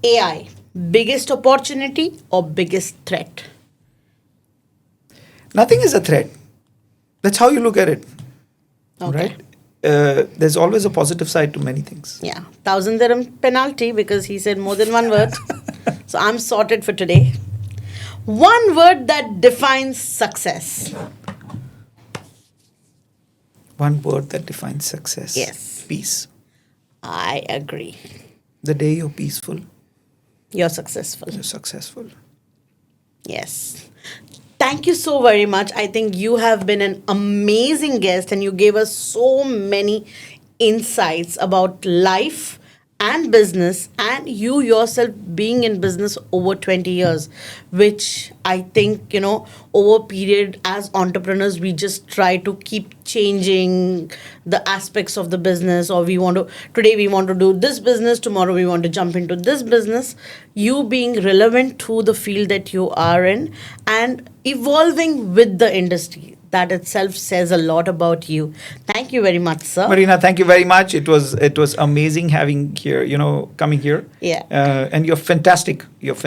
AI, biggest opportunity or biggest threat? Nothing is a threat. That's how you look at it. Okay. Right? There's always a positive side to many things. Yeah. 1,000 dirham penalty because he said more than one word. So I'm sorted for today. One word that defines success. One word that defines success. Yes. Peace. I agree. The day you're peaceful, You're successful. you're successful. Yes. Thank you so very much. I think you have been an amazing guest and you gave us so many insights about life and business, and you yourself being in business over 20 years, which I think, you know, over period as entrepreneurs, we just try to keep changing the aspects of the business, or today we want to do this business, tomorrow we want to jump into this business. You being relevant to the field that you are in and evolving with the industry, that itself says a lot about you. Thank you very much, sir. Marina, thank you very much. It was amazing having here, coming here. Yeah. And you're fantastic. You're fantastic.